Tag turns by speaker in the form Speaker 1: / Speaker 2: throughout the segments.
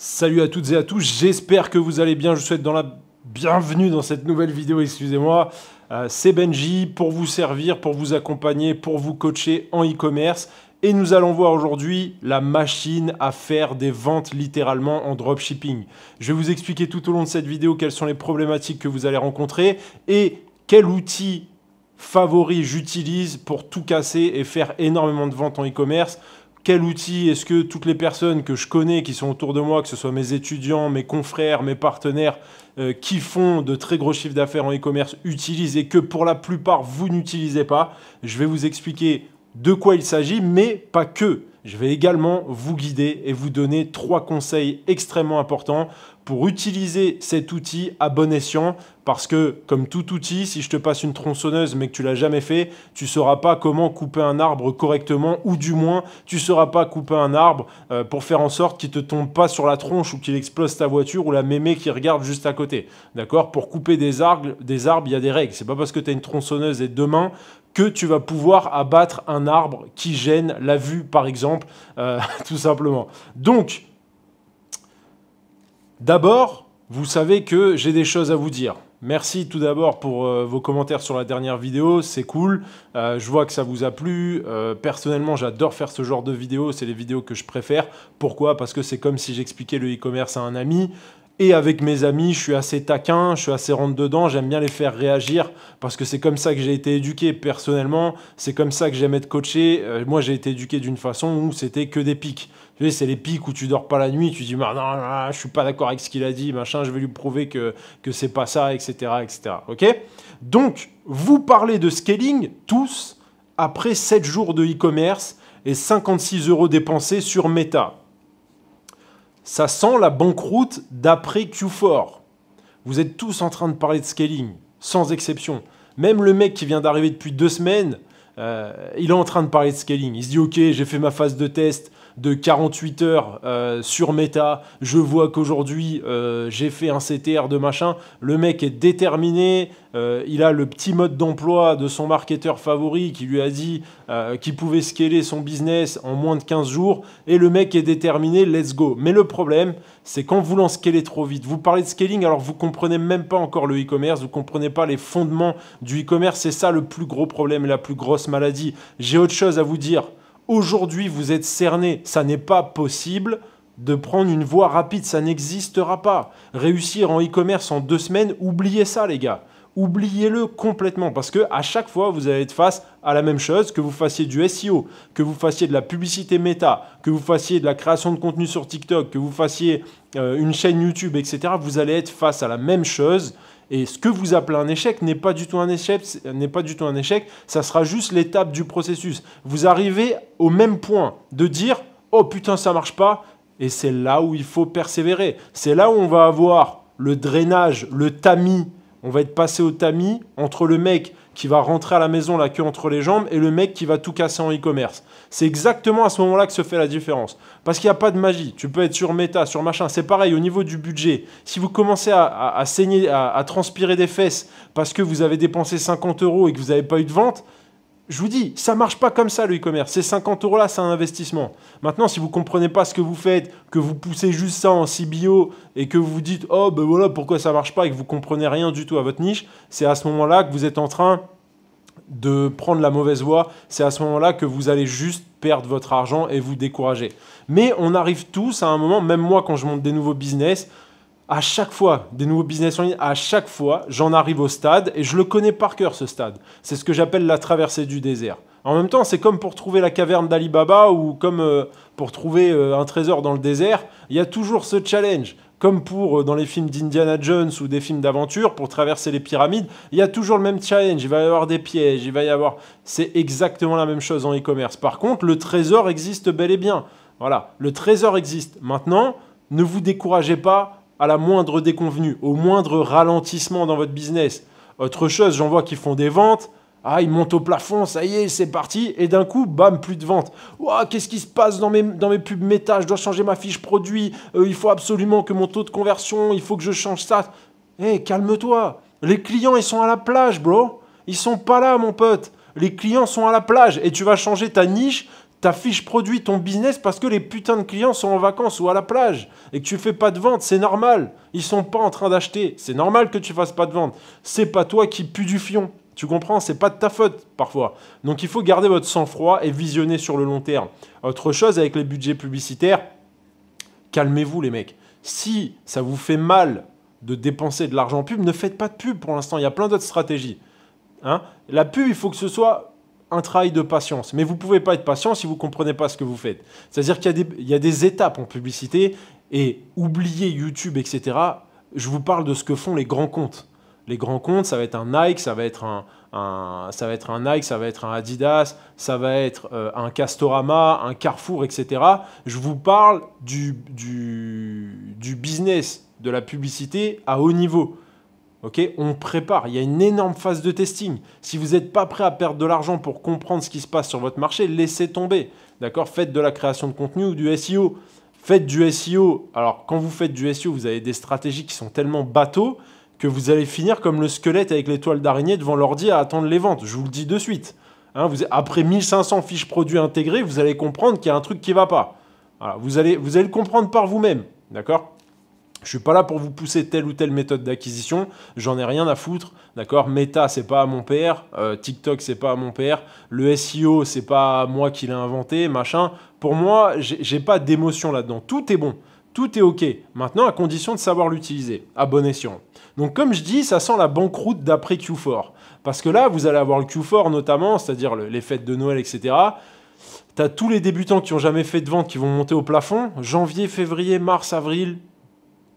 Speaker 1: Salut à toutes et à tous, j'espère que vous allez bien, je vous souhaite bienvenue dans cette nouvelle vidéo, excusez-moi. C'est Benji pour vous servir, pour vous accompagner, pour vous coacher en e-commerce. Et nous allons voir aujourd'hui la machine à faire des ventes littéralement en dropshipping. Je vais vous expliquer tout au long de cette vidéo quelles sont les problématiques que vous allez rencontrer et quel outil favori j'utilise pour tout casser et faire énormément de ventes en e-commerce. Quel outil est-ce que toutes les personnes que je connais, qui sont autour de moi, que ce soit mes étudiants, mes confrères, mes partenaires, qui font de très gros chiffres d'affaires en e-commerce, utilisent et que pour la plupart, vous n'utilisez pas. Je vais vous expliquer de quoi il s'agit, mais pas que. Je vais également vous guider et vous donner 3 conseils extrêmement importants pour utiliser cet outil à bon escient. Parce que, comme tout outil, si je te passe une tronçonneuse mais que tu ne l'as jamais fait, tu ne sauras pas comment couper un arbre correctement, ou du moins, tu ne sauras pas couper un arbre pour faire en sorte qu'il ne te tombe pas sur la tronche ou qu'il explose ta voiture ou la mémé qui regarde juste à côté. D'accord ? Pour couper des arbres, il y a des règles. Ce n'est pas parce que tu as une tronçonneuse et 2 mains que tu vas pouvoir abattre un arbre qui gêne la vue, par exemple, tout simplement. Donc, d'abord, vous savez que j'ai des choses à vous dire. Merci tout d'abord pour vos commentaires sur la dernière vidéo, c'est cool. Je vois que ça vous a plu. Personnellement, j'adore faire ce genre de vidéos, c'est les vidéos que je préfère. Pourquoi ? Parce que c'est comme si j'expliquais le e-commerce à un ami. Et avec mes amis, je suis assez taquin, je suis assez rentre-dedans, j'aime bien les faire réagir parce que c'est comme ça que j'ai été éduqué personnellement, c'est comme ça que j'aime être coaché. Moi, j'ai été éduqué d'une façon où c'était que des pics. Tu sais, c'est les pics où tu dors pas la nuit, tu dis non, non, je suis pas d'accord avec ce qu'il a dit, machin, je vais lui prouver que c'est pas ça, etc., etc. Ok ? Donc, vous parlez de scaling tous après 7 jours de e-commerce et 56 € dépensés sur Meta. Ça sent la banqueroute d'après Q4. Vous êtes tous en train de parler de scaling, sans exception. Même le mec qui vient d'arriver depuis 2 semaines, il est en train de parler de scaling. Il se dit « Ok, j'ai fait ma phase de test de 48 heures sur Meta. Je vois qu'aujourd'hui, j'ai fait un CTR de machin. » Le mec est déterminé. Il a le petit mode d'emploi de son marketeur favori qui lui a dit qu'il pouvait scaler son business en moins de 15 jours. Et le mec est déterminé, let's go. Mais le problème, c'est quand vous lancez scaler trop vite. Vous parlez de scaling alors vous ne comprenez même pas encore le e-commerce. Vous ne comprenez pas les fondements du e-commerce. C'est ça le plus gros problème et la plus grosse maladie. J'ai autre chose à vous dire. Aujourd'hui, vous êtes cerné. Ça n'est pas possible de prendre une voie rapide. Ça n'existera pas. Réussir en e-commerce en 2 semaines, oubliez ça les gars. Oubliez-le complètement parce que à chaque fois, vous allez être face à la même chose, que vous fassiez du SEO, que vous fassiez de la publicité méta, que vous fassiez de la création de contenu sur TikTok, que vous fassiez une chaîne YouTube, etc. Vous allez être face à la même chose. Et ce que vous appelez un échec n'est pas du tout un échec, ça sera juste l'étape du processus. Vous arrivez au même point de dire « Oh putain, ça marche pas » et c'est là où il faut persévérer. C'est là où on va avoir le drainage, le tamis. On va être passé au tamis entre le mec qui va rentrer à la maison la queue entre les jambes et le mec qui va tout casser en e-commerce. C'est exactement à ce moment-là que se fait la différence. Parce qu'il n'y a pas de magie. Tu peux être sur Meta, sur machin. C'est pareil au niveau du budget. Si vous commencez à saigner, à transpirer des fesses parce que vous avez dépensé 50 € et que vous n'avez pas eu de vente, je vous dis, ça ne marche pas comme ça le e-commerce. Ces 50 € là, c'est un investissement. Maintenant, si vous ne comprenez pas ce que vous faites, que vous poussez juste ça en CBO et que vous vous dites « Oh, ben voilà, pourquoi ça ne marche pas » et que vous ne comprenez rien du tout à votre niche, c'est à ce moment-là que vous êtes en train de prendre la mauvaise voie. C'est à ce moment-là que vous allez juste perdre votre argent et vous décourager. Mais on arrive tous à un moment, même moi quand je monte des nouveaux business, à chaque fois, des nouveaux business en ligne, à chaque fois, j'en arrive au stade et je le connais par cœur ce stade. C'est ce que j'appelle la traversée du désert. En même temps, c'est comme pour trouver la caverne d'Ali Baba ou comme pour trouver un trésor dans le désert. Il y a toujours ce challenge. Comme pour dans les films d'Indiana Jones ou des films d'aventure, pour traverser les pyramides, il y a toujours le même challenge. Il va y avoir des pièges, il va y avoir... C'est exactement la même chose en e-commerce. Par contre, le trésor existe bel et bien. Voilà, le trésor existe. Maintenant, ne vous découragez pas à la moindre déconvenue, au moindre ralentissement dans votre business. Autre chose, j'en vois qui font des ventes. Ah, ils montent au plafond, ça y est, c'est parti. Et d'un coup, bam, plus de vente. Ouah, qu'est-ce qui se passe dans mes pubs méta? Je dois changer ma fiche produit. Il faut absolument que mon taux de conversion, il faut que je change ça. Hé, calme-toi. Les clients, ils sont à la plage, bro. Ils sont pas là, mon pote. Les clients sont à la plage. Et tu vas changer ta niche, T'affiches produit ton business parce que les putains de clients sont en vacances ou à la plage et que tu fais pas de vente, c'est normal. Ils sont pas en train d'acheter. C'est normal que tu fasses pas de vente. C'est pas toi qui pue du fion. Tu comprends? C'est pas de ta faute parfois. Donc il faut garder votre sang-froid et visionner sur le long terme. Autre chose avec les budgets publicitaires, calmez-vous les mecs. Si ça vous fait mal de dépenser de l'argent en pub, ne faites pas de pub pour l'instant. Il y a plein d'autres stratégies. Hein? La pub, il faut que ce soit un travail de patience. Mais vous ne pouvez pas être patient si vous ne comprenez pas ce que vous faites. C'est-à-dire qu'il y a des étapes en publicité et oubliez YouTube, etc. Je vous parle de ce que font les grands comptes. Les grands comptes, ça va être un Nike, ça va être un Nike, ça va être un Adidas, ça va être un Castorama, un Carrefour, etc. Je vous parle du business de la publicité à haut niveau. Okay, on prépare, il y a une énorme phase de testing. Si vous n'êtes pas prêt à perdre de l'argent pour comprendre ce qui se passe sur votre marché, laissez tomber. D'accord? Faites de la création de contenu ou du SEO. Faites du SEO. Alors, quand vous faites du SEO, vous avez des stratégies qui sont tellement bateaux que vous allez finir comme le squelette avec les toiles d'araignée devant l'ordi à attendre les ventes. Je vous le dis de suite. Hein, après 1500 fiches produits intégrées, vous allez comprendre qu'il y a un truc qui ne va pas. Voilà, vous allez le comprendre par vous-même. D'accord? Je ne suis pas là pour vous pousser telle ou telle méthode d'acquisition. J'en ai rien à foutre. D'accord? Meta, c'est pas à mon père. TikTok, c'est pas à mon père. Le SEO, c'est pas moi qui l'ai inventé. Machin. Pour moi, j'ai pas d'émotion là-dedans. Tout est bon. Tout est OK. Maintenant, à condition de savoir l'utiliser. À bon escient. Donc, comme je dis, ça sent la banqueroute d'après Q4. Parce que là, vous allez avoir le Q4 notamment, c'est-à-dire les fêtes de Noël, etc. Tu as tous les débutants qui n'ont jamais fait de vente qui vont monter au plafond. Janvier, février, mars, avril...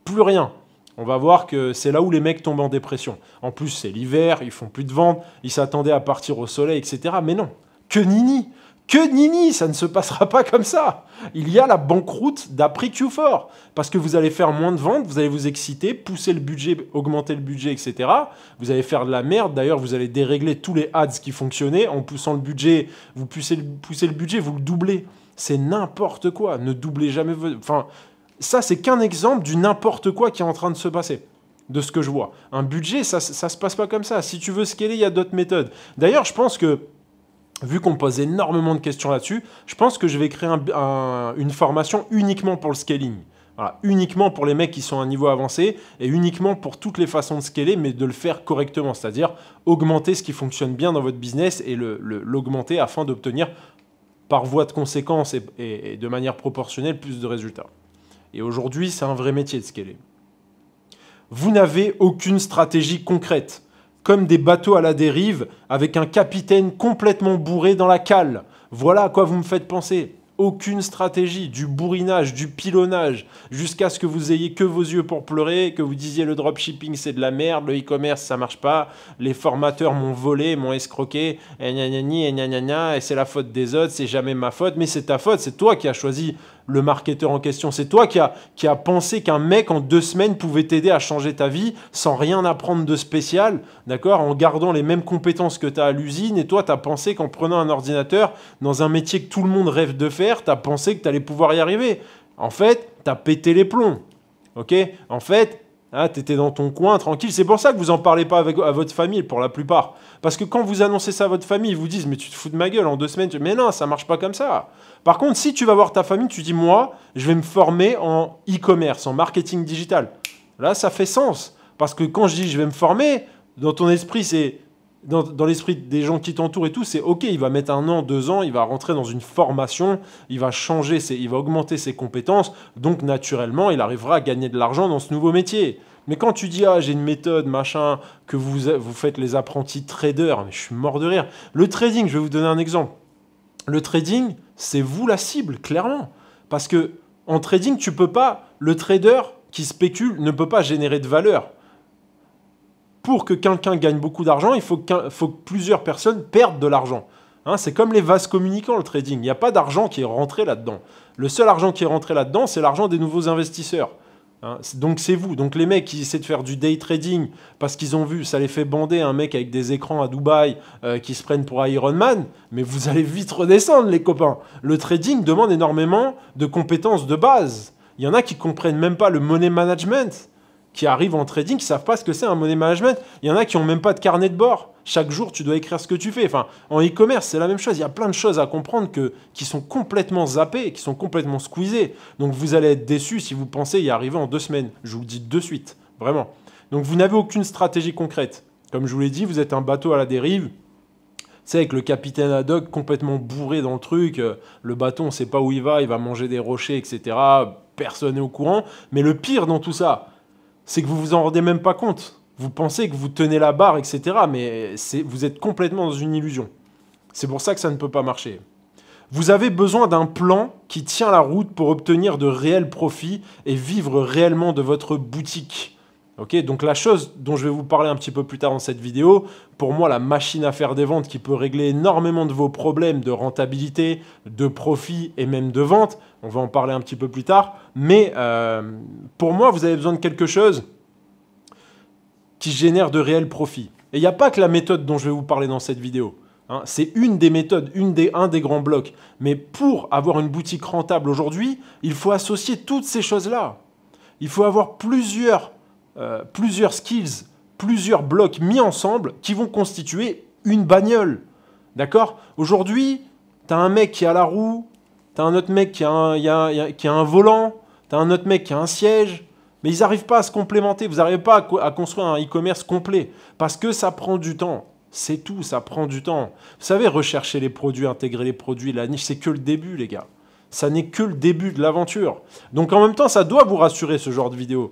Speaker 1: plus rien. On va voir que c'est là où les mecs tombent en dépression. En plus, c'est l'hiver, ils font plus de ventes, ils s'attendaient à partir au soleil, etc. Mais non, que nenni, ça ne se passera pas comme ça. Il y a la banqueroute d'après Q4. Parce que vous allez faire moins de ventes, vous allez vous exciter, pousser le budget, augmenter le budget, etc. Vous allez faire de la merde. D'ailleurs, vous allez dérégler tous les ads qui fonctionnaient. En poussant le budget, vous poussez le budget, vous le doublez. C'est n'importe quoi. Ne doublez jamais... Enfin... Ça, c'est qu'un exemple du n'importe quoi qui est en train de se passer, de ce que je vois. Un budget, ça se passe pas comme ça. Si tu veux scaler, il y a d'autres méthodes. D'ailleurs, je pense que, vu qu'on me pose énormément de questions là-dessus, je pense que je vais créer une formation uniquement pour le scaling. Voilà, uniquement pour les mecs qui sont à un niveau avancé et uniquement pour toutes les façons de scaler, mais de le faire correctement. C'est-à-dire augmenter ce qui fonctionne bien dans votre business et l'augmenter afin d'obtenir, par voie de conséquence et de manière proportionnelle, plus de résultats. Et aujourd'hui, c'est un vrai métier de scaler. Vous n'avez aucune stratégie concrète, comme des bateaux à la dérive avec un capitaine complètement bourré dans la cale. Voilà à quoi vous me faites penser. Aucune stratégie, du bourrinage, du pilonnage, jusqu'à ce que vous ayez que vos yeux pour pleurer, que vous disiez le dropshipping c'est de la merde, le e-commerce ça marche pas, les formateurs m'ont volé, m'ont escroqué, et et c'est la faute des autres, c'est jamais ma faute, mais c'est ta faute, c'est toi qui as choisi le marketeur en question, c'est toi qui a pensé qu'un mec en 2 semaines pouvait t'aider à changer ta vie sans rien apprendre de spécial, d'accord, en gardant les mêmes compétences que tu as à l'usine, et toi tu as pensé qu'en prenant un ordinateur dans un métier que tout le monde rêve de faire, tu as pensé que tu allais pouvoir y arriver. En fait, tu as pété les plombs. Ok? En fait, hein, tu étais dans ton coin, tranquille. C'est pour ça que vous n'en parlez pas à votre famille, pour la plupart. Parce que quand vous annoncez ça à votre famille, ils vous disent « Mais tu te fous de ma gueule, en 2 semaines. » Mais non, ça ne marche pas comme ça. Par contre, si tu vas voir ta famille, tu dis « Moi, je vais me former en e-commerce, en marketing digital. » Là, ça fait sens. Parce que quand je dis « Je vais me former », dans ton esprit, c'est... Dans l'esprit des gens qui t'entourent et tout, c'est OK, il va mettre 1 an, 2 ans, il va rentrer dans une formation, il va changer, il va augmenter ses compétences, donc naturellement, il arrivera à gagner de l'argent dans ce nouveau métier. Mais quand tu dis « Ah, j'ai une méthode, machin, que vous faites les apprentis traders », mais je suis mort de rire. Le trading, je vais vous donner un exemple. Le trading, c'est vous la cible, clairement. Parce que en trading, tu peux pas, le trader qui spécule ne peut pas générer de valeur. Pour que quelqu'un gagne beaucoup d'argent, il faut que plusieurs personnes perdent de l'argent. Hein, c'est comme les vases communicants, le trading. Il n'y a pas d'argent qui est rentré là-dedans. Le seul argent qui est rentré là-dedans, c'est l'argent des nouveaux investisseurs. Hein, donc c'est vous. Donc les mecs qui essaient de faire du day trading parce qu'ils ont vu, ça les fait bander un mec avec des écrans à Dubaï qui se prennent pour Iron Man, mais vous allez vite redescendre les copains. Le trading demande énormément de compétences de base. Il y en a qui ne comprennent même pas le money management, qui arrivent en trading qui ne savent pas ce que c'est un money management. Il y en a qui n'ont même pas de carnet de bord. Chaque jour, tu dois écrire ce que tu fais. Enfin, en e-commerce, c'est la même chose. Il y a plein de choses à comprendre qui sont complètement zappées, qui sont complètement squeezées. Donc, vous allez être déçus si vous pensez y arriver en 2 semaines. Je vous le dis de suite, vraiment. Donc, vous n'avez aucune stratégie concrète. Comme je vous l'ai dit, vous êtes un bateau à la dérive. C'est avec le capitaine Haddock complètement bourré dans le truc. Le bateau, on ne sait pas où il va manger des rochers, etc. Personne n'est au courant. Mais le pire dans tout ça, c'est que vous vous en rendez même pas compte. Vous pensez que vous tenez la barre, etc. Mais vous êtes complètement dans une illusion. C'est pour ça que ça ne peut pas marcher. Vous avez besoin d'un plan qui tient la route pour obtenir de réels profits et vivre réellement de votre boutique. Okay, donc la chose dont je vais vous parler un petit peu plus tard dans cette vidéo, pour moi la machine à faire des ventes qui peut régler énormément de vos problèmes de rentabilité, de profit et même de vente, on va en parler un petit peu plus tard, mais pour moi vous avez besoin de quelque chose qui génère de réels profits. Et il n'y a pas que la méthode dont je vais vous parler dans cette vidéo. Hein, c'est une des méthodes, un des grands blocs. Mais pour avoir une boutique rentable aujourd'hui, il faut associer toutes ces choses-là. Il faut avoir plusieurs skills, plusieurs blocs mis ensemble qui vont constituer une bagnole. D'accord? Aujourd'hui, tu as un mec qui a la roue, tu as un autre mec qui a un volant, tu as un autre mec qui a un siège, mais ils n'arrivent pas à se complémenter. Vous n'arrivez pas à construire un e-commerce complet parce que ça prend du temps. C'est tout, ça prend du temps. Vous savez, rechercher les produits, intégrer les produits, la niche, c'est que le début, les gars. Ça n'est que le début de l'aventure. Donc en même temps, ça doit vous rassurer ce genre de vidéo.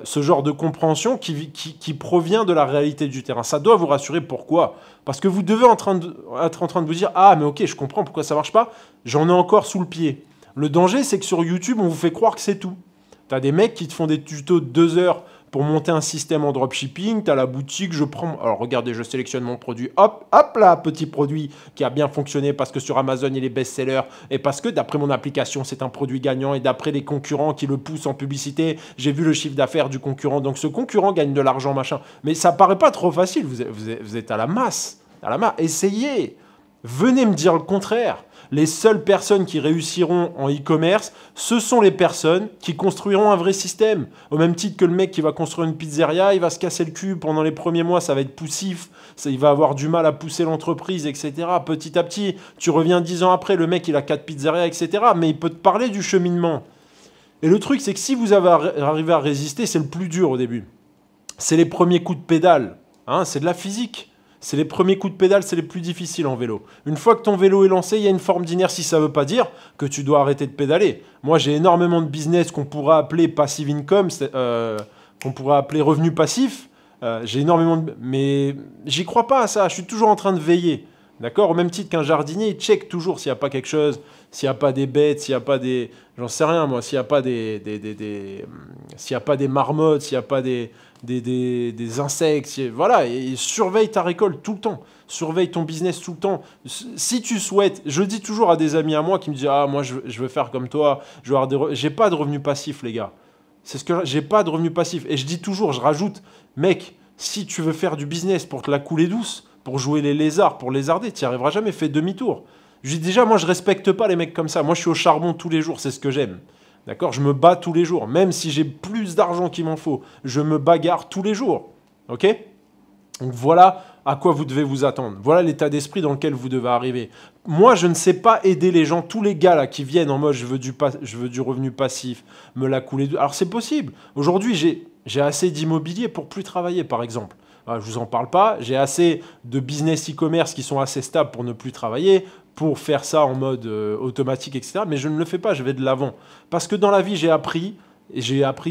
Speaker 1: Ce genre de compréhension qui provient de la réalité du terrain. Ça doit vous rassurer. Pourquoi? Parce que vous devez être en train de vous dire « Ah, mais ok, je comprends pourquoi ça ne marche pas. J'en ai encore sous le pied. » Le danger, c'est que sur YouTube, on vous fait croire que c'est tout. Tu as des mecs qui te font des tutos de 2 heures pour monter un système en dropshipping. Tu as la boutique, je prends... Alors regardez, je sélectionne mon produit. Hop, hop là, petit produit qui a bien fonctionné parce que sur Amazon, il est best-seller. Et parce que d'après mon application, c'est un produit gagnant. Et d'après les concurrents qui le poussent en publicité, j'ai vu le chiffre d'affaires du concurrent. Donc ce concurrent gagne de l'argent, machin. Mais ça paraît pas trop facile. Vous êtes à la masse. À la masse. Essayez. Venez me dire le contraire. Les seules personnes qui réussiront en e-commerce, ce sont les personnes qui construiront un vrai système. Au même titre que le mec qui va construire une pizzeria, il va se casser le cul pendant les premiers mois, ça va être poussif, il va avoir du mal à pousser l'entreprise, etc. Petit à petit, tu reviens 10 ans après, le mec il a 4 pizzerias, etc. Mais il peut te parler du cheminement. Et le truc, c'est que si vous arrivez à résister, c'est le plus dur au début. C'est les premiers coups de pédale, hein, c'est de la physique. C'est les premiers coups de pédale, c'est les plus difficiles en vélo. Une fois que ton vélo est lancé, il y a une forme d'inertie. Ça ne veut pas dire que tu dois arrêter de pédaler. Moi, j'ai énormément de business qu'on pourrait appeler passive income, qu'on pourrait appeler revenu passif. J'ai énormément de... Mais j'y crois pas à ça. Je suis toujours en train de veiller. D'accord? Au même titre qu'un jardinier, il check toujours s'il n'y a pas quelque chose, s'il n'y a pas des bêtes, s'il n'y a pas des... J'en sais rien, moi. S'il n'y a pas s'il n'y a pas des marmottes, s'il n'y a pas des insectes, voilà, et surveille ta récolte tout le temps, surveille ton business tout le temps. Si tu souhaites, je dis toujours à des amis à moi qui me disent « Ah, moi, je veux faire comme toi, j'ai pas de revenus passifs, les gars. » C'est ce que j'ai pas de revenus passifs. Et je dis toujours, je rajoute « Mec, si tu veux faire du business pour te la couler douce, pour jouer les lézards, pour lézarder, tu n'y arriveras jamais, fais demi-tour. » Je dis déjà, moi, je respecte pas les mecs comme ça. Moi, je suis au charbon tous les jours, c'est ce que j'aime. D'accord? Je me bats tous les jours. Même si j'ai plus d'argent qu'il m'en faut, je me bagarre tous les jours. Ok? Donc voilà à quoi vous devez vous attendre. Voilà l'état d'esprit dans lequel vous devez arriver. Moi, je ne sais pas aider les gens, tous les gars là qui viennent en mode je veux du revenu passif, me la couler. Alors c'est possible. Aujourd'hui, j'ai assez d'immobilier pour plus travailler, par exemple. Je ne vous en parle pas. J'ai assez de business e-commerce qui sont assez stables pour ne plus travailler, pour faire ça en mode automatique, etc. Mais je ne le fais pas, je vais de l'avant. Parce que dans la vie, j'ai appris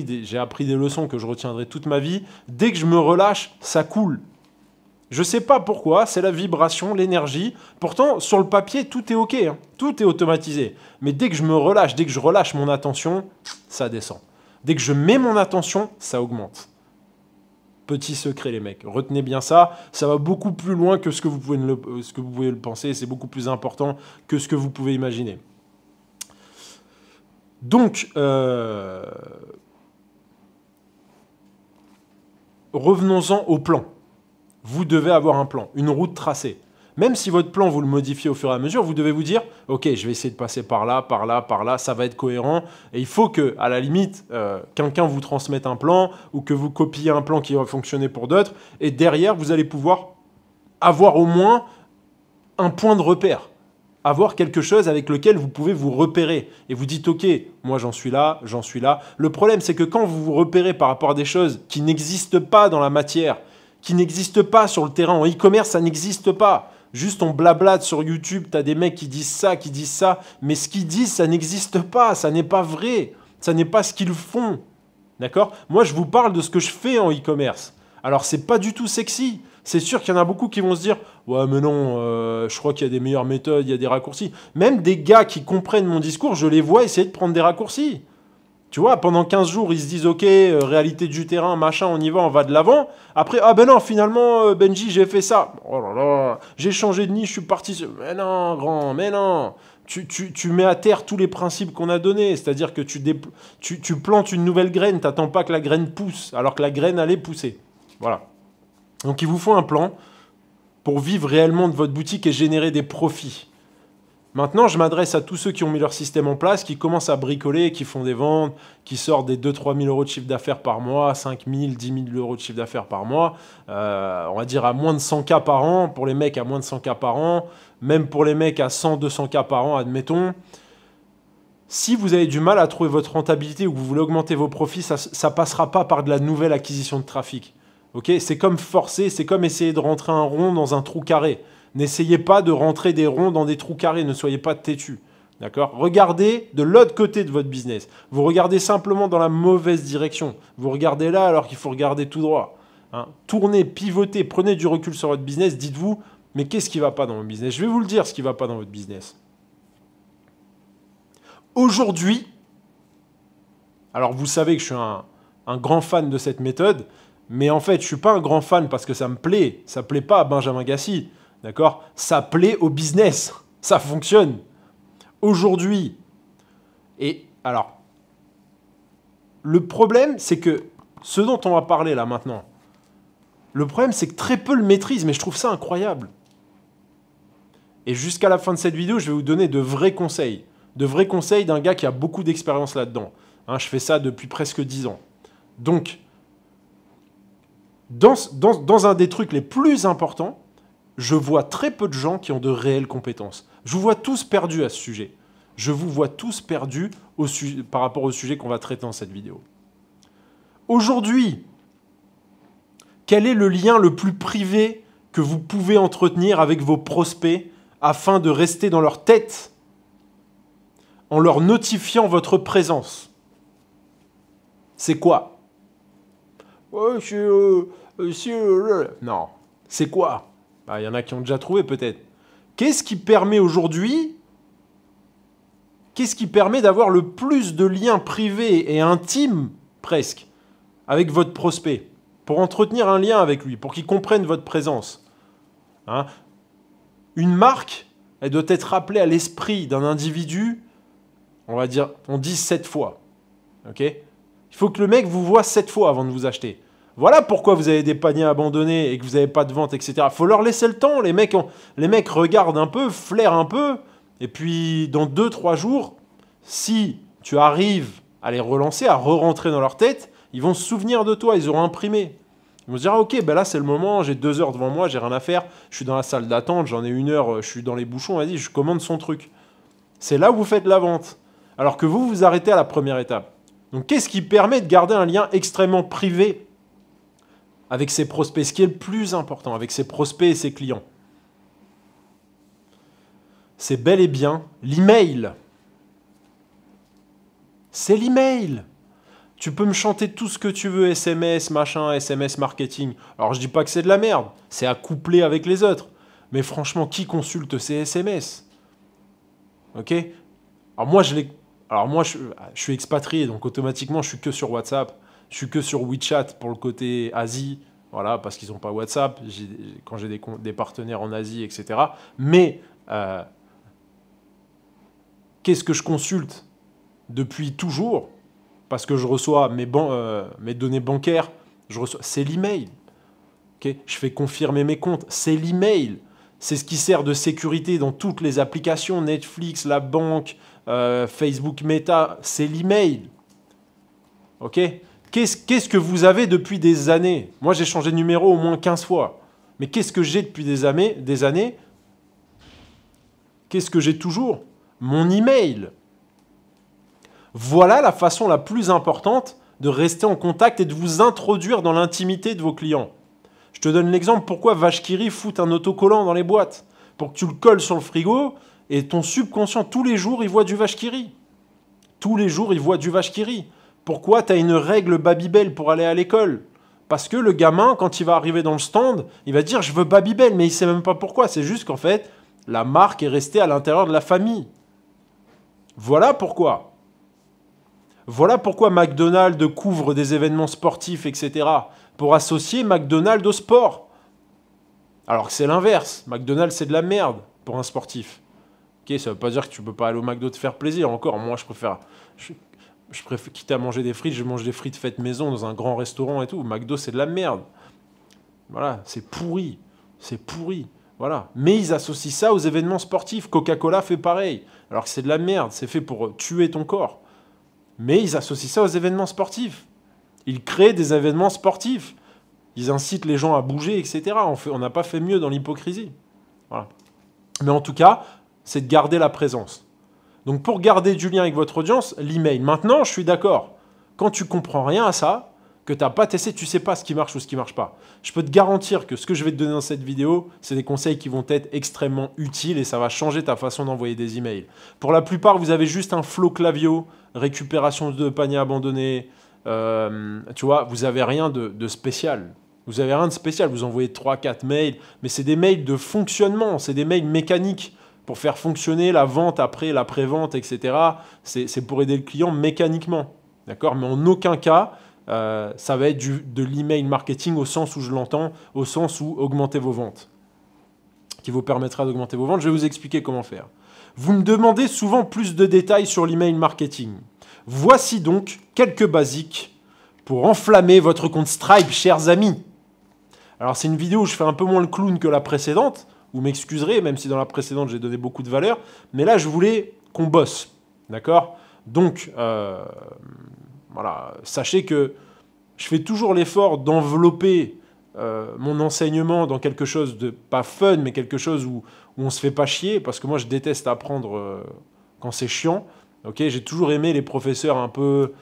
Speaker 1: des leçons que je retiendrai toute ma vie. Dès que je me relâche, ça coule. Je ne sais pas pourquoi, c'est la vibration, l'énergie. Pourtant, sur le papier, tout est OK, hein. Tout est automatisé. Mais dès que je me relâche, dès que je relâche mon attention, ça descend. Dès que je mets mon attention, ça augmente. Petit secret, les mecs. Retenez bien ça. Ça va beaucoup plus loin que ce que vous pouvez le penser. C'est beaucoup plus important que ce que vous pouvez imaginer. Donc, revenons-en au plan. Vous devez avoir un plan, une route tracée. Même si votre plan, vous le modifiez au fur et à mesure, vous devez vous dire, ok, je vais essayer de passer par là, par là, par là, ça va être cohérent. Et il faut que, à la limite, quelqu'un vous transmette un plan ou que vous copiez un plan qui va fonctionner pour d'autres. Et derrière, vous allez pouvoir avoir au moins un point de repère. Avoir quelque chose avec lequel vous pouvez vous repérer. Et vous dites, ok, moi j'en suis là, j'en suis là. Le problème, c'est que quand vous vous repérez par rapport à des choses qui n'existent pas dans la matière, qui n'existent pas sur le terrain, en e-commerce, ça n'existe pas. Juste on blablate sur YouTube, tu as des mecs qui disent ça, mais ce qu'ils disent, ça n'existe pas, ça n'est pas vrai, ça n'est pas ce qu'ils font. D'accord? Moi, je vous parle de ce que je fais en e-commerce. Alors, c'est pas du tout sexy. C'est sûr qu'il y en a beaucoup qui vont se dire « Ouais, mais non, je crois qu'il y a des meilleures méthodes, il y a des raccourcis. » Même des gars qui comprennent mon discours, je les vois essayer de prendre des raccourcis. Tu vois, pendant 15 jours, ils se disent « Ok, réalité du terrain, machin, on y va, on va de l'avant. » Après, « Ah ben non, finalement, Benji, j'ai fait ça. Oh là là, j'ai changé de niche, je suis parti. » Mais non, grand, mais non. Tu mets à terre tous les principes qu'on a donnés. C'est-à-dire que tu plantes une nouvelle graine, tu n'attends pas que la graine pousse, alors que la graine allait pousser. Voilà. Donc, il vous faut un plan pour vivre réellement de votre boutique et générer des profits. Maintenant, je m'adresse à tous ceux qui ont mis leur système en place, qui commencent à bricoler, qui font des ventes, qui sortent des 2-3 000 euros de chiffre d'affaires par mois, 5 000, 10 000 euros de chiffre d'affaires par mois, on va dire à moins de 100 K par an, pour les mecs à moins de 100 K par an, même pour les mecs à 100, 200 K par an, admettons. Si vous avez du mal à trouver votre rentabilité ou que vous voulez augmenter vos profits, ça ne passera pas par de la nouvelle acquisition de trafic. Okay, c'est comme forcer, c'est comme essayer de rentrer un rond dans un trou carré. N'essayez pas de rentrer des ronds dans des trous carrés, ne soyez pas têtus. D'accord? Regardez de l'autre côté de votre business. Vous regardez simplement dans la mauvaise direction. Vous regardez là alors qu'il faut regarder tout droit. Hein? Tournez, pivotez, prenez du recul sur votre business. Dites-vous, mais qu'est-ce qui ne va pas dans mon business? Je vais vous le dire ce qui ne va pas dans votre business. Aujourd'hui, alors vous savez que je suis un grand fan de cette méthode, mais en fait, je ne suis pas un grand fan parce que ça me plaît. Ça ne plaît pas à Benjamin Gassi. D'accord? Ça plaît au business. Ça fonctionne. Aujourd'hui. Et alors, le problème, c'est que ce dont on va parler là maintenant, le problème, c'est que très peu le maîtrisent, mais je trouve ça incroyable. Et jusqu'à la fin de cette vidéo, je vais vous donner de vrais conseils. De vrais conseils d'un gars qui a beaucoup d'expérience là-dedans. Hein, je fais ça depuis presque 10 ans. Donc, dans un des trucs les plus importants, je vois très peu de gens qui ont de réelles compétences. Je vous vois tous perdus à ce sujet. Je vous vois tous perdus par rapport au sujet qu'on va traiter dans cette vidéo. Aujourd'hui, quel est le lien le plus privé que vous pouvez entretenir avec vos prospects afin de rester dans leur tête en leur notifiant votre présence? C'est quoi? Non, c'est quoi? Il y en a qui ont déjà trouvé peut-être. Qu'est-ce qui permet aujourd'hui, qu'est-ce qui permet d'avoir le plus de liens privés et intimes, presque, avec votre prospect, pour entretenir un lien avec lui, pour qu'il comprenne votre présence? Hein? Une marque, elle doit être rappelée à l'esprit d'un individu, on va dire, on dit 7 fois. Ok? Il faut que le mec vous voie 7 fois avant de vous acheter. Voilà pourquoi vous avez des paniers abandonnés et que vous n'avez pas de vente, etc. Il faut leur laisser le temps. Les mecs regardent un peu, flairent un peu. Et puis, dans 2-3 jours, si tu arrives à les relancer, à re-rentrer dans leur tête, ils vont se souvenir de toi. Ils auront imprimé. Ils vont se dire, ah, ok, ben là, c'est le moment. J'ai 2 heures devant moi, j'ai rien à faire. Je suis dans la salle d'attente, j'en ai 1 heure, je suis dans les bouchons. Vas-y, je commande son truc. C'est là où vous faites la vente. Alors que vous, vous arrêtez à la première étape. Donc, qu'est-ce qui permet de garder un lien extrêmement privé avec ses prospects, ce qui est le plus important, avec ses prospects et ses clients? C'est bel et bien l'email. C'est l'email. Tu peux me chanter tout ce que tu veux, SMS, machin, SMS marketing. Alors, je dis pas que c'est de la merde, c'est à coupler avec les autres. Mais franchement, qui consulte ces SMS? Ok? Alors moi, je suis expatrié, donc automatiquement, je suis que sur WhatsApp. Je suis que sur WeChat pour le côté Asie, voilà, parce qu'ils n'ont pas WhatsApp, quand j'ai des partenaires en Asie, etc. Mais, qu'est-ce que je consulte depuis toujours? Parce que je reçois mes données bancaires, c'est l'email. Okay, je fais confirmer mes comptes, c'est l'email. C'est ce qui sert de sécurité dans toutes les applications, Netflix, la banque, Facebook Meta, c'est l'email. Ok? Qu'est-ce que vous avez depuis des années? Moi, j'ai changé de numéro au moins 15 fois. Mais qu'est-ce que j'ai depuis des années? Qu'est-ce que j'ai toujours? Mon email. Voilà la façon la plus importante de rester en contact et de vous introduire dans l'intimité de vos clients. Je te donne l'exemple pourquoi Vache qui rit fout un autocollant dans les boîtes. Pour que tu le colles sur le frigo et ton subconscient, tous les jours, il voit du Vache qui rit. Tous les jours, il voit du Vache qui rit. Pourquoi tu as une règle Babybel pour aller à l'école? Parce que le gamin, quand il va arriver dans le stand, il va dire « je veux Babybel », mais il ne sait même pas pourquoi. C'est juste qu'en fait, la marque est restée à l'intérieur de la famille. Voilà pourquoi. Voilà pourquoi McDonald's couvre des événements sportifs, etc. Pour associer McDonald's au sport. Alors que c'est l'inverse. McDonald's, c'est de la merde pour un sportif. Ok, ça ne veut pas dire que tu ne peux pas aller au McDo te faire plaisir. Encore, moi, je préfère quitte à manger des frites, je mange des frites faites maison dans un grand restaurant et tout. McDo, c'est de la merde. Voilà, c'est pourri. C'est pourri. Voilà. Mais ils associent ça aux événements sportifs. Coca-Cola fait pareil. Alors que c'est de la merde. C'est fait pour tuer ton corps. Mais ils associent ça aux événements sportifs. Ils créent des événements sportifs. Ils incitent les gens à bouger, etc. On n'a pas fait mieux dans l'hypocrisie. Voilà. Mais en tout cas, c'est de garder la présence. Donc pour garder du lien avec votre audience, l'email. Maintenant, je suis d'accord. Quand tu comprends rien à ça, que tu n'as pas testé, tu ne sais pas ce qui marche ou ce qui ne marche pas. Je peux te garantir que ce que je vais te donner dans cette vidéo, c'est des conseils qui vont être extrêmement utiles et ça va changer ta façon d'envoyer des emails. Pour la plupart, vous avez juste un flow Klaviyo, récupération de paniers abandonnés. Tu vois, vous n'avez rien de spécial. Vous n'avez rien de spécial. Vous envoyez 3-4 mails, mais c'est des mails de fonctionnement, c'est des mails mécaniques. Pour faire fonctionner la vente après, la pré-vente, etc. C'est pour aider le client mécaniquement. D'accord? Mais en aucun cas, ça va être de l'email marketing au sens où je l'entends, au sens où augmenter vos ventes. Qui vous permettra d'augmenter vos ventes. Je vais vous expliquer comment faire. Vous me demandez souvent plus de détails sur l'email marketing. Voici donc quelques basiques pour enflammer votre compte Stripe, chers amis. Alors c'est une vidéo où je fais un peu moins le clown que la précédente. Vous m'excuserez, même si dans la précédente, j'ai donné beaucoup de valeur. Mais là, je voulais qu'on bosse. D'accord? Donc, voilà, sachez que je fais toujours l'effort d'envelopper mon enseignement dans quelque chose de pas fun, mais quelque chose où on ne se fait pas chier. Parce que moi, je déteste apprendre quand c'est chiant. Okay, j'ai toujours aimé les professeurs un peu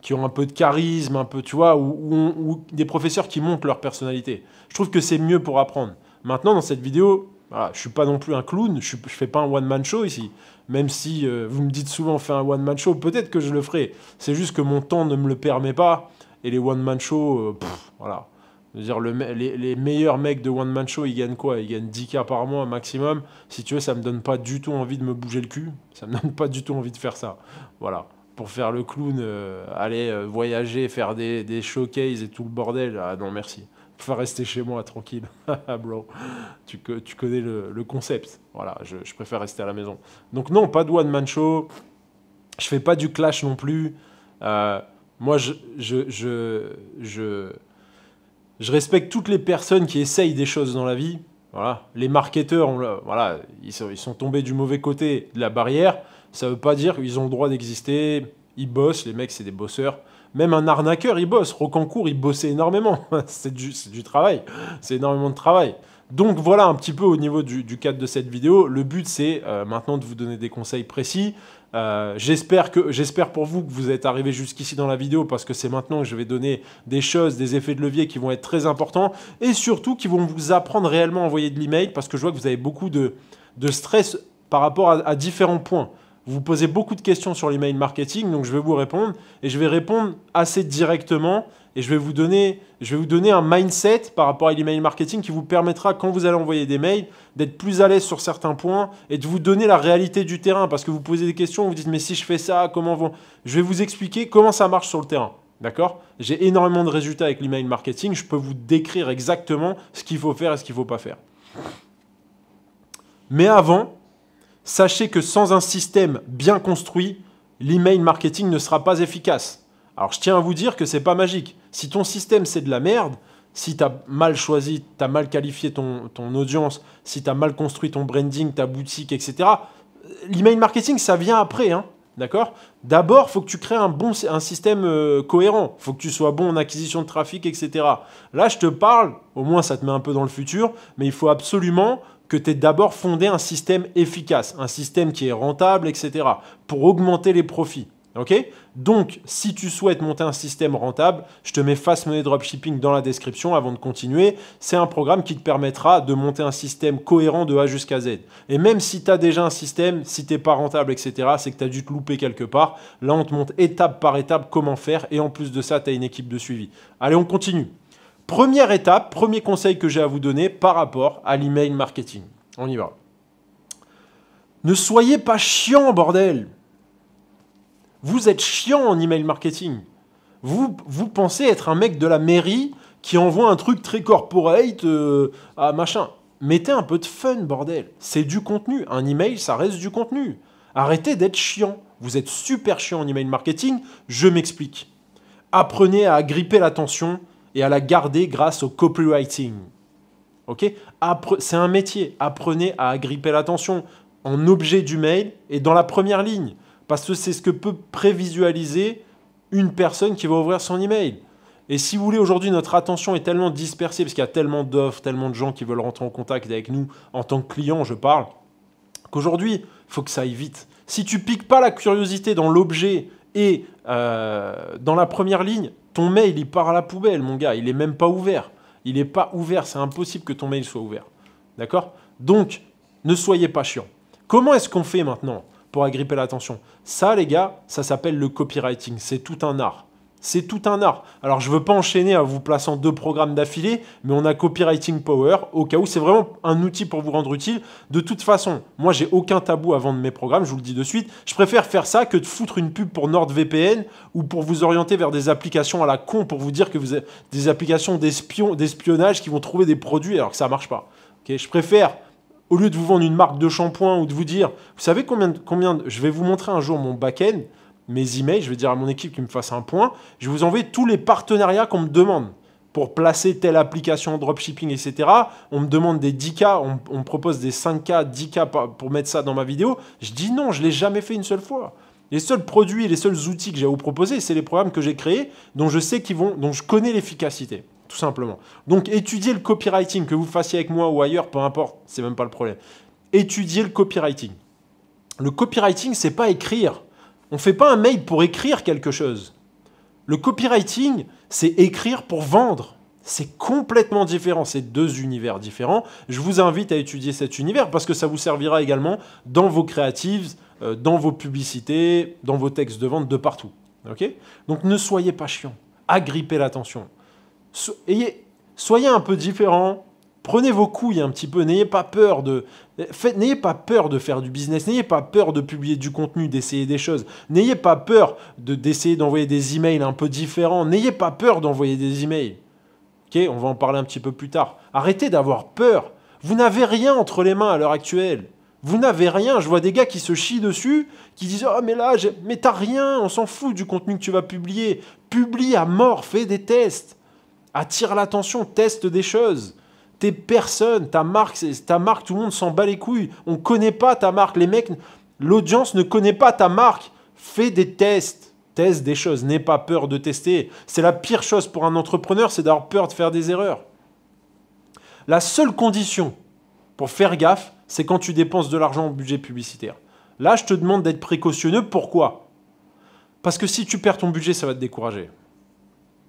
Speaker 1: qui ont un peu de charisme, un peu, tu vois, ou des professeurs qui montrent leur personnalité. Je trouve que c'est mieux pour apprendre. Maintenant, dans cette vidéo, voilà, je ne suis pas non plus un clown, je ne fais pas un one-man show ici. Même si vous me dites souvent fais un one-man show, peut-être que je le ferai. C'est juste que mon temps ne me le permet pas. Et les one-man show, voilà. Je veux dire, les meilleurs mecs de one-man show, ils gagnent quoi? Ils gagnent 10K par mois maximum. Si tu veux, ça ne me donne pas du tout envie de me bouger le cul. Ça ne me donne pas du tout envie de faire ça. Voilà. Pour faire le clown, aller voyager, faire des showcases et tout le bordel. Ah non, merci. Je préfère rester chez moi, tranquille. Bro, tu connais le concept. Voilà, je préfère rester à la maison. Donc non, pas de one-man show. Je fais pas du clash non plus. Moi, je respecte toutes les personnes qui essayent des choses dans la vie. Voilà. Les marketeurs, voilà, ils sont tombés du mauvais côté de la barrière. Ça ne veut pas dire qu'ils ont le droit d'exister. Ils bossent, les mecs, c'est des bosseurs. Même un arnaqueur, il bosse. Rocancourt, il bossait énormément. C'est du travail. C'est énormément de travail. Donc voilà un petit peu au niveau du cadre de cette vidéo. Le but, c'est maintenant de vous donner des conseils précis. J'espère pour vous que vous êtes arrivé jusqu'ici dans la vidéo parce que c'est maintenant que je vais donner des choses, des effets de levier qui vont être très importants et surtout qui vont vous apprendre réellement à envoyer de l'email parce que je vois que vous avez beaucoup de stress par rapport à différents points. Vous vous posez beaucoup de questions sur l'email marketing, donc je vais vous répondre et je vais répondre assez directement et je vais vous donner un mindset par rapport à l'email marketing qui vous permettra, quand vous allez envoyer des mails, d'être plus à l'aise sur certains points et de vous donner la réalité du terrain parce que vous posez des questions, vous dites mais si je fais ça, comment vont... Je vais vous expliquer comment ça marche sur le terrain. D'accord? J'ai énormément de résultats avec l'email marketing, je peux vous décrire exactement ce qu'il faut faire et ce qu'il ne faut pas faire. Mais avant, sachez que sans un système bien construit, l'email marketing ne sera pas efficace. Alors, je tiens à vous dire que ce n'est pas magique. Si ton système, c'est de la merde, si tu as mal choisi, tu as mal qualifié ton audience, si tu as mal construit ton branding, ta boutique, etc. L'email marketing, ça vient après, hein, d'accord? D'abord, il faut que tu crées un système cohérent. Il faut que tu sois bon en acquisition de trafic, etc. Là, je te parle, au moins ça te met un peu dans le futur, mais il faut absolument que tu aies d'abord fondé un système efficace, un système qui est rentable, etc. pour augmenter les profits. Okay, donc, si tu souhaites monter un système rentable, je te mets Fast Money Dropshipping dans la description avant de continuer. C'est un programme qui te permettra de monter un système cohérent de A jusqu'à Z. Et même si tu as déjà un système, si tu n'es pas rentable, etc., c'est que tu as dû te louper quelque part. Là, on te montre étape par étape comment faire. Et en plus de ça, tu as une équipe de suivi. Allez, on continue. Première étape, premier conseil que j'ai à vous donner par rapport à l'email marketing. On y va. Ne soyez pas chiant, bordel! Vous êtes chiant en email marketing. Vous pensez être un mec de la mairie qui envoie un truc très corporate à machin. Mettez un peu de fun, bordel. C'est du contenu. Un email, ça reste du contenu. Arrêtez d'être chiant. Vous êtes super chiant en email marketing. Je m'explique. Apprenez à agripper l'attention et à la garder grâce au copywriting. Ok ? C'est un métier. Apprenez à agripper l'attention en objet du mail et dans la première ligne. Parce que c'est ce que peut prévisualiser une personne qui va ouvrir son email. Et si vous voulez, aujourd'hui, notre attention est tellement dispersée, parce qu'il y a tellement d'offres, tellement de gens qui veulent rentrer en contact avec nous, en tant que client, je parle, qu'aujourd'hui, il faut que ça aille vite. Si tu piques pas la curiosité dans l'objet et dans la première ligne, ton mail, il part à la poubelle, mon gars. Il n'est même pas ouvert. Il n'est pas ouvert. C'est impossible que ton mail soit ouvert. D'accord ? Donc, ne soyez pas chiant. Comment est-ce qu'on fait maintenant pour agripper l'attention? Ça, les gars, ça s'appelle le copywriting. C'est tout un art. C'est tout un art. Alors, je ne veux pas enchaîner à vous plaçant 2 programmes d'affilée, mais on a Copywriting Power, au cas où c'est vraiment un outil pour vous rendre utile. De toute façon, moi, j'ai aucun tabou à vendre mes programmes, je vous le dis de suite. Je préfère faire ça que de foutre une pub pour NordVPN ou pour vous orienter vers des applications à la con pour vous dire que vous avez des applications d'espionnage qui vont trouver des produits alors que ça ne marche pas. Okay, je préfère, au lieu de vous vendre une marque de shampoing ou de vous dire, vous savez combien je vais vous montrer un jour mon back-end, mes emails, je vais dire à mon équipe qu'il me fasse un point, je vais vous envoyer tous les partenariats qu'on me demande pour placer telle application dropshipping, etc. On me demande des 10K, on me propose des 5K, 10K pour mettre ça dans ma vidéo. Je dis non, je ne l'ai jamais fait une seule fois. Les seuls produits, les seuls outils que j'ai à vous proposer, c'est les programmes que j'ai créés, dont je sais dont je connais l'efficacité. Tout simplement. Donc, étudiez le copywriting, que vous fassiez avec moi ou ailleurs, peu importe, c'est même pas le problème. Étudiez le copywriting. Le copywriting, c'est pas écrire. On ne fait pas un mail pour écrire quelque chose. Le copywriting, c'est écrire pour vendre. C'est complètement différent. C'est 2 univers différents. Je vous invite à étudier cet univers parce que ça vous servira également dans vos creatives, dans vos publicités, dans vos textes de vente, de partout. Okay ? Donc, ne soyez pas chiant. Agrippez l'attention. Soyez un peu différent. Prenez vos couilles un petit peu. N'ayez pas peur de faire du business. N'ayez pas peur de publier du contenu, d'essayer des choses. N'ayez pas peur d'essayer d'envoyer des emails un peu différents. N'ayez pas peur d'envoyer des emails. Okay, on va en parler un petit peu plus tard. Arrêtez d'avoir peur. Vous n'avez rien entre les mains à l'heure actuelle. Vous n'avez rien. Je vois des gars qui se chient dessus, qui disent « Ah, mais là, mais t'as rien. On s'en fout du contenu que tu vas publier. Publie à mort. Fais des tests. Attire l'attention. Teste des choses. » T'es personne, ta marque, tout le monde s'en bat les couilles. On ne connaît pas ta marque. Les mecs, l'audience ne connaît pas ta marque. Fais des tests. Teste des choses. N'aie pas peur de tester. C'est la pire chose pour un entrepreneur, c'est d'avoir peur de faire des erreurs. La seule condition pour faire gaffe, c'est quand tu dépenses de l'argent au budget publicitaire. Là, je te demande d'être précautionneux. Pourquoi ? Parce que si tu perds ton budget, ça va te décourager.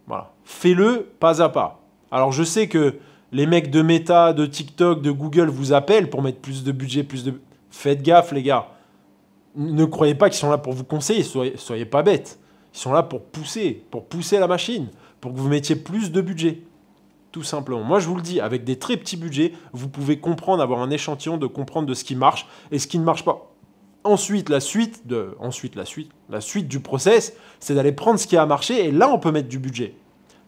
Speaker 1: Voilà. Fais-le pas à pas. Alors, je sais que les mecs de Meta, de TikTok, de Google vous appellent pour mettre plus de budget, Faites gaffe, les gars. Ne croyez pas qu'ils sont là pour vous conseiller. Soyez pas bêtes. Ils sont là pour pousser la machine, pour que vous mettiez plus de budget. Tout simplement. Moi, je vous le dis, avec des très petits budgets, vous pouvez comprendre, avoir un échantillon de comprendre de ce qui marche et ce qui ne marche pas. Ensuite, la suite du process, c'est d'aller prendre ce qui a marché et là, on peut mettre du budget.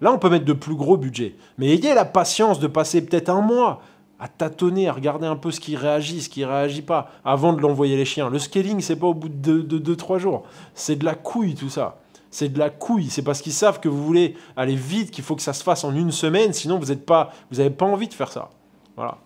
Speaker 1: Là, on peut mettre de plus gros budgets. Mais ayez la patience de passer peut-être un mois à tâtonner, à regarder un peu ce qui réagit, ce qui ne réagit pas, avant de l'envoyer les chiens. Le scaling, ce n'est pas au bout de 2-3 jours. C'est de la couille, tout ça. C'est de la couille. C'est parce qu'ils savent que vous voulez aller vite, qu'il faut que ça se fasse en une semaine. Sinon, vous n'avez pas envie de faire ça. Voilà.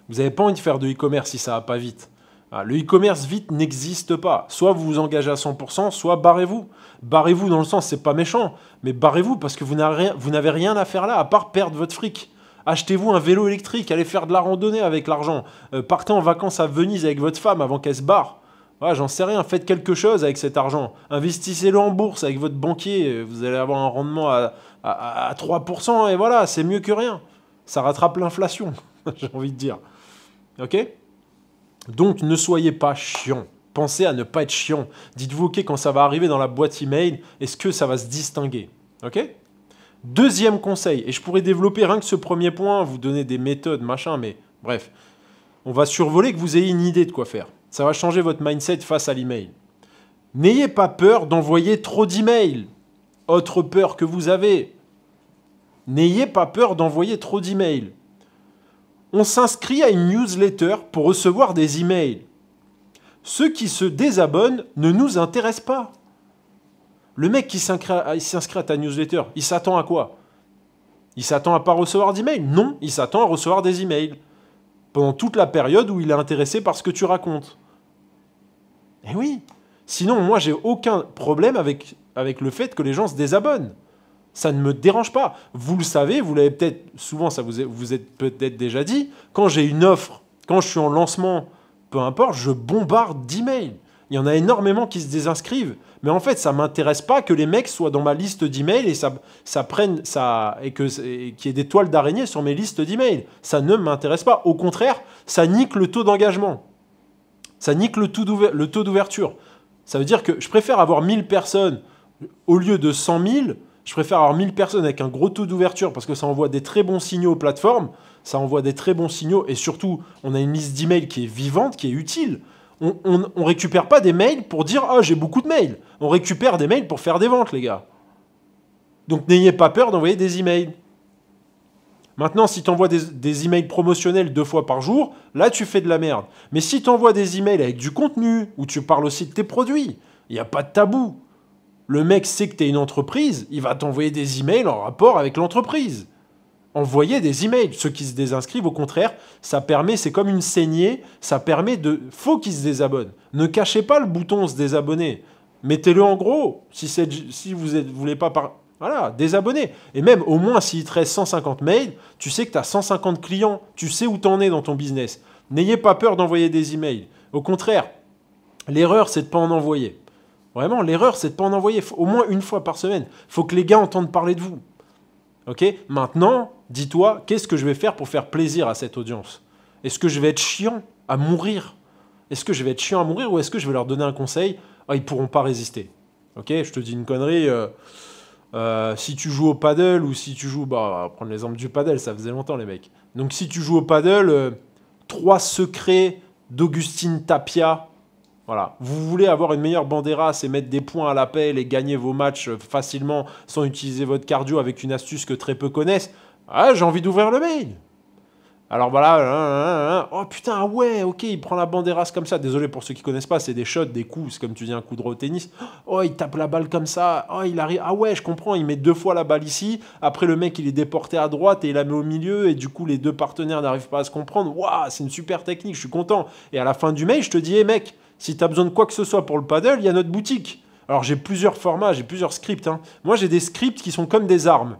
Speaker 1: Vous n'avez pas envie de faire de e-commerce si ça va pas vite. Ah, le e-commerce vite n'existe pas. Soit vous vous engagez à 100%, soit barrez-vous. Barrez-vous dans le sens, c'est pas méchant, mais barrez-vous parce que vous n'avez rien à faire là à part perdre votre fric. Achetez-vous un vélo électrique, allez faire de la randonnée avec l'argent. Partez en vacances à Venise avec votre femme avant qu'elle se barre. Ouais, j'en sais rien, faites quelque chose avec cet argent. Investissez-le en bourse avec votre banquier, vous allez avoir un rendement à 3% et voilà, c'est mieux que rien. Ça rattrape l'inflation, j'ai envie de dire. Ok ? Donc ne soyez pas chiant. Pensez à ne pas être chiant. Dites-vous, ok, quand ça va arriver dans la boîte email, est-ce que ça va se distinguer? Ok? Deuxième conseil, et je pourrais développer rien que ce premier point, vous donner des méthodes, machin, mais bref. On va survoler que vous ayez une idée de quoi faire. Ça va changer votre mindset face à l'email. N'ayez pas peur d'envoyer trop d'emails. Autre peur que vous avez. N'ayez pas peur d'envoyer trop d'emails. On s'inscrit à une newsletter pour recevoir des emails. Ceux qui se désabonnent ne nous intéressent pas. Le mec qui s'inscrit à ta newsletter, il s'attend à quoi? Il s'attend à pas recevoir d'emails? Non, il s'attend à recevoir des emails. Pendant toute la période où il est intéressé par ce que tu racontes. Eh oui. Sinon, moi, j'ai aucun problème avec le fait que les gens se désabonnent. Ça ne me dérange pas. Vous le savez, vous l'avez peut-être, souvent, ça vous êtes peut-être déjà dit, quand j'ai une offre, quand je suis en lancement, peu importe, je bombarde d'emails. Il y en a énormément qui se désinscrivent. Mais en fait, ça ne m'intéresse pas que les mecs soient dans ma liste d'emails et qu'il y ait des toiles d'araignée sur mes listes d'emails. Ça ne m'intéresse pas. Au contraire, ça nique le taux d'engagement. Ça nique le taux d'ouverture. Ça veut dire que je préfère avoir 1000 personnes au lieu de 100 000. Je préfère avoir 1000 personnes avec un gros taux d'ouverture parce que ça envoie des très bons signaux aux plateformes. Ça envoie des très bons signaux et surtout, on a une liste d'emails qui est vivante, qui est utile. On récupère pas des mails pour dire « Ah, j'ai beaucoup de mails ». On récupère des mails pour faire des ventes, les gars. Donc, n'ayez pas peur d'envoyer des emails. Maintenant, si tu envoies des emails promotionnels 2 fois par jour, là, tu fais de la merde. Mais si tu envoies des emails avec du contenu, où tu parles aussi de tes produits, il n'y a pas de tabou. Le mec sait que tu es une entreprise, il va t'envoyer des emails en rapport avec l'entreprise. Envoyez des emails. Ceux qui se désinscrivent, au contraire, ça permet, c'est comme une saignée, ça permet de... Faut qu'ils se désabonnent. Ne cachez pas le bouton se désabonner. Mettez-le en gros. Si vous ne voulez pas... Voilà, désabonner. Et même, au moins, s'il te reste 150 mails, tu sais que tu as 150 clients. Tu sais où tu en es dans ton business. N'ayez pas peur d'envoyer des emails. Au contraire, l'erreur, c'est de ne pas en envoyer. Vraiment, l'erreur, c'est de ne pas en envoyer. Au moins une fois par semaine. Il faut que les gars entendent parler de vous. Ok? Maintenant, dis-toi, qu'est-ce que je vais faire pour faire plaisir à cette audience? Est-ce que je vais être chiant à mourir? Est-ce que je vais être chiant à mourir ou est-ce que je vais leur donner un conseil? Ils ne pourront pas résister. Ok? Je te dis une connerie. Si tu joues au paddle ou si tu joues... Bah, on va prendre l'exemple du paddle, ça faisait longtemps les mecs. Donc si tu joues au paddle, 3 secrets d'Augustine Tapia. Voilà. Vous voulez avoir une meilleure banderas et mettre des points à l'appel et gagner vos matchs facilement sans utiliser votre cardio avec une astuce que très peu connaissent. Ah, j'ai envie d'ouvrir le mail. Alors voilà, oh putain, ah ouais, ok, il prend la banderas comme ça. Désolé pour ceux qui connaissent pas, c'est des shots, des coups, c'est comme tu dis un coup droit au tennis. Oh, il tape la balle comme ça, oh, il arrive, ah ouais, je comprends, il met 2 fois la balle ici. Après, le mec, il est déporté à droite et il la met au milieu et du coup, les 2 partenaires n'arrivent pas à se comprendre. Waouh, c'est une super technique, je suis content. Et à la fin du mail, je te dis, hey mec, si tu as besoin de quoi que ce soit pour le paddle, il y a notre boutique. Alors, j'ai plusieurs formats, j'ai plusieurs scripts. Moi, j'ai des scripts qui sont comme des armes.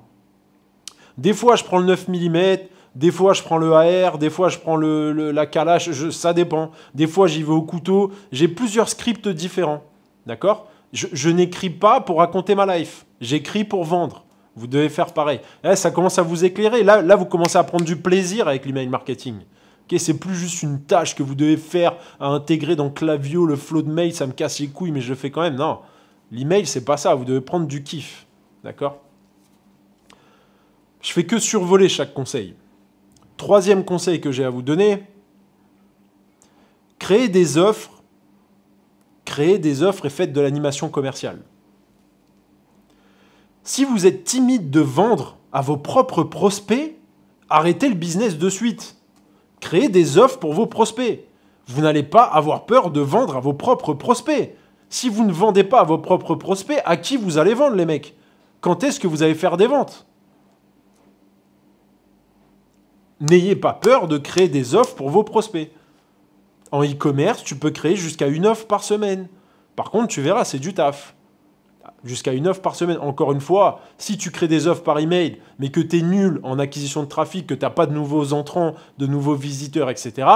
Speaker 1: Des fois, je prends le 9 mm. Des fois, je prends le AR, des fois, je prends la Kalash, ça dépend. Des fois, j'y vais au couteau. J'ai plusieurs scripts différents, d'accord? Je n'écris pas pour raconter ma life. J'écris pour vendre. Vous devez faire pareil. Là, ça commence à vous éclairer. Là, vous commencez à prendre du plaisir avec l'email marketing. Okay, c'est plus juste une tâche que vous devez faire à intégrer dans Klaviyo, le flow de mail, ça me casse les couilles, mais je le fais quand même. Non, l'email, c'est pas ça. Vous devez prendre du kiff, d'accord? Je fais que survoler chaque conseil. Troisième conseil que j'ai à vous donner, créez des offres et faites de l'animation commerciale. Si vous êtes timide de vendre à vos propres prospects, arrêtez le business de suite. Créez des offres pour vos prospects. Vous n'allez pas avoir peur de vendre à vos propres prospects. Si vous ne vendez pas à vos propres prospects, à qui vous allez vendre, les mecs? Quand est-ce que vous allez faire des ventes? N'ayez pas peur de créer des offres pour vos prospects. En e-commerce, tu peux créer jusqu'à une offre par semaine. Par contre, tu verras, c'est du taf. Jusqu'à une offre par semaine. Encore une fois, si tu crées des offres par email, mais que tu es nul en acquisition de trafic, que tu n'as pas de nouveaux entrants, de nouveaux visiteurs, etc.,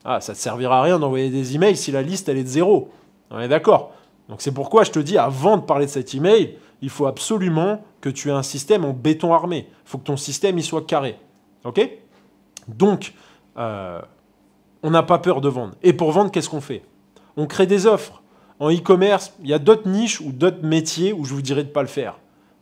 Speaker 1: ça ne te servira à rien d'envoyer des emails si la liste elle est de 0. On est d'accord? Donc c'est pourquoi je te dis, avant de parler de cet email, il faut absolument que tu aies un système en béton armé. Il faut que ton système il soit carré. Ok? Donc, on n'a pas peur de vendre. Et pour vendre, qu'est-ce qu'on fait? On crée des offres. En e-commerce, il y a d'autres niches ou d'autres métiers où je vous dirais de ne pas le faire.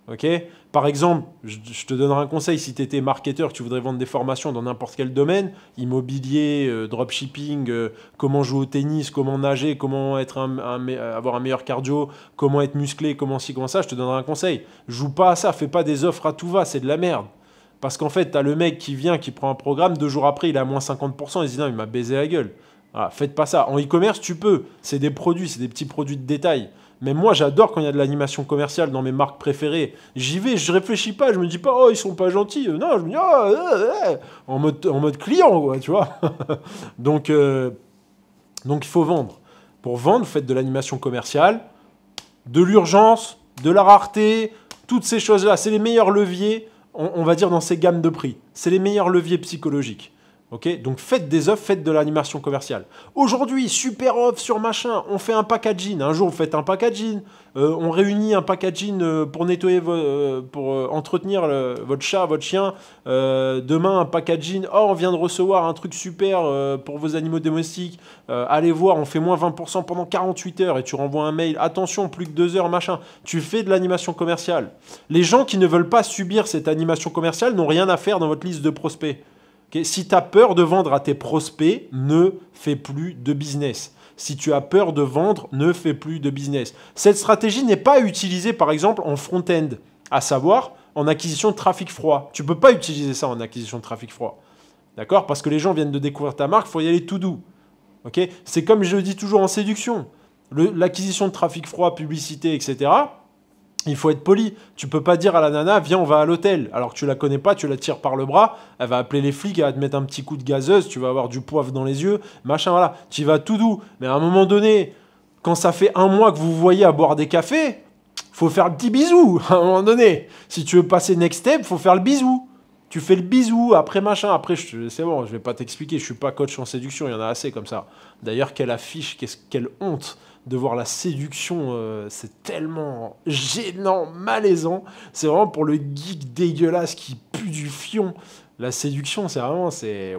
Speaker 1: Okay, par exemple, je te donnerai un conseil si tu étais marketeur, que tu voudrais vendre des formations dans n'importe quel domaine, immobilier, dropshipping, comment jouer au tennis, comment nager, comment avoir un meilleur cardio, comment être musclé, comment ci, comment ça, je te donnerai un conseil. Joue pas à ça, fais pas des offres à tout va, c'est de la merde. Parce qu'en fait, tu as le mec qui vient, qui prend un programme, 2 jours après, il est à moins 50%, il se dit non, il m'a baisé la gueule. Voilà, faites pas ça. En e-commerce, tu peux. C'est des produits, c'est des petits produits de détail. Mais moi, j'adore quand il y a de l'animation commerciale dans mes marques préférées. J'y vais, je réfléchis pas, je me dis pas, oh, ils sont pas gentils. Non, je me dis, oh, en mode client, quoi, tu vois. Donc, il faut vendre. Pour vendre, faites de l'animation commerciale, de l'urgence, de la rareté, toutes ces choses-là. C'est les meilleurs leviers, on va dire, dans ces gammes de prix. C'est les meilleurs leviers psychologiques. Okay, donc faites des offres, faites de l'animation commerciale. Aujourd'hui, super offre sur machin, on fait un packaging. Un jour, vous faites un packaging. On réunit un packaging pour nettoyer, pour entretenir votre chat, votre chien. Demain, un packaging. Oh, on vient de recevoir un truc super pour vos animaux domestiques. Allez voir, on fait moins 20% pendant 48 heures et tu renvoies un mail. Attention, plus que 2 heures, machin. Tu fais de l'animation commerciale. Les gens qui ne veulent pas subir cette animation commerciale n'ont rien à faire dans votre liste de prospects. Okay, si tu as peur de vendre à tes prospects, ne fais plus de business. Si tu as peur de vendre, ne fais plus de business. Cette stratégie n'est pas utilisée, par exemple, en front-end, à savoir en acquisition de trafic froid. Tu ne peux pas utiliser ça en acquisition de trafic froid. D'accord? Parce que les gens viennent de découvrir ta marque, il faut y aller tout doux. Okay, c'est comme je le dis toujours en séduction. L'acquisition de trafic froid, publicité, etc., il faut être poli. Tu peux pas dire à la nana, viens, on va à l'hôtel. Alors que tu la connais pas, tu la tires par le bras, elle va appeler les flics, elle va te mettre un petit coup de gazeuse, tu vas avoir du poivre dans les yeux, machin, voilà. Tu y vas tout doux. Mais à un moment donné, quand ça fait 1 mois que vous vous voyez à boire des cafés, faut faire le petit bisou. À un moment donné, si tu veux passer next step, faut faire le bisou. Tu fais le bisou, après machin, après c'est bon, je vais pas t'expliquer, je suis pas coach en séduction, il y en a assez comme ça. D'ailleurs, quelle affiche, quelle honte de voir la séduction, c'est tellement gênant, malaisant. C'est vraiment pour le geek dégueulasse qui pue du fion. La séduction, c'est vraiment,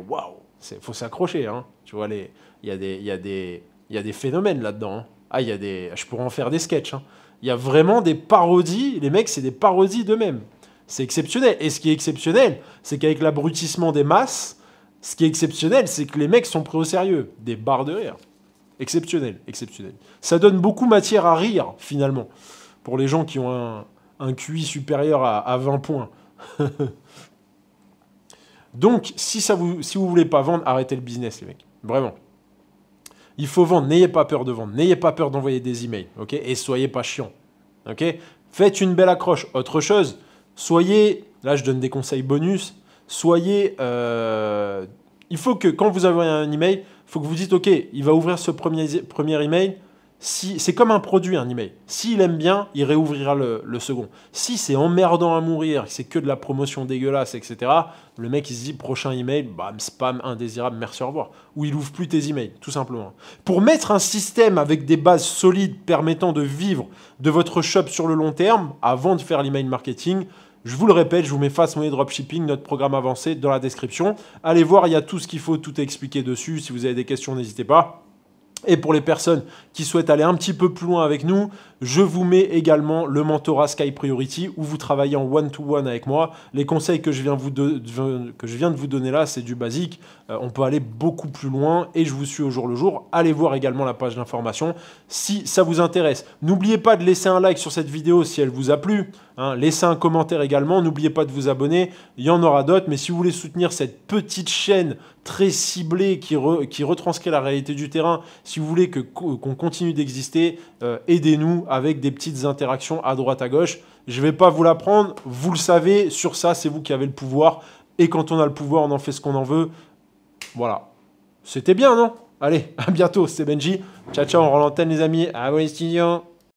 Speaker 1: waouh, faut s'accrocher, hein. Tu vois, il y a des phénomènes là-dedans. Hein. Ah, je pourrais en faire des sketchs. Hein. Il y a vraiment des parodies, les mecs, c'est des parodies d'eux-mêmes. C'est exceptionnel. Et ce qui est exceptionnel, c'est qu'avec l'abrutissement des masses, ce qui est exceptionnel, c'est que les mecs sont pris au sérieux. Des barres de rire. Exceptionnel, exceptionnel. Ça donne beaucoup matière à rire, finalement, pour les gens qui ont un QI supérieur à 20 points. Donc, si vous voulez pas vendre, arrêtez le business, les mecs. Vraiment. Il faut vendre. N'ayez pas peur de vendre. N'ayez pas peur d'envoyer des emails. Okay, et soyez pas chiant. Okay, faites une belle accroche. Autre chose, soyez... Là, je donne des conseils bonus. Soyez... il faut que, quand vous avez un email, il faut que vous dites, OK, il va ouvrir ce premier email. C'est comme un produit, un email. S'il aime bien, il réouvrira le second. Si c'est emmerdant à mourir, c'est que de la promotion dégueulasse, etc., le mec, il se dit, prochain email, bam, spam, indésirable, merci, au revoir. Ou il ouvre plus tes emails, tout simplement. Pour mettre un système avec des bases solides permettant de vivre de votre shop sur le long terme, avant de faire l'email marketing, je vous le répète, je vous mets Fast Money Dropshipping, notre programme avancé dans la description. Allez voir, il y a tout ce qu'il faut, tout est expliqué dessus. Si vous avez des questions, n'hésitez pas. Et pour les personnes qui souhaitent aller un petit peu plus loin avec nous, Je vous mets également le mentorat Sky Priority où vous travaillez en one-to-one avec moi. Les conseils que je viens de vous donner là, c'est du basique. On peut aller beaucoup plus loin et je vous suis au jour le jour. Allez voir également la page d'information si ça vous intéresse. N'oubliez pas de laisser un like sur cette vidéo si elle vous a plu. Hein, laissez un commentaire également. N'oubliez pas de vous abonner. Il y en aura d'autres. Mais si vous voulez soutenir cette petite chaîne très ciblée qui retranscrit la réalité du terrain, si vous voulez qu'on continue d'exister, aidez-nous avec des petites interactions à droite à gauche. Je ne vais pas vous l'apprendre. Vous le savez. Sur ça, c'est vous qui avez le pouvoir. Et quand on a le pouvoir, on en fait ce qu'on en veut. Voilà. C'était bien, non? Allez, à bientôt. C'était Benji. Ciao, ciao. On rend l'antenne, les amis. À vous les studios.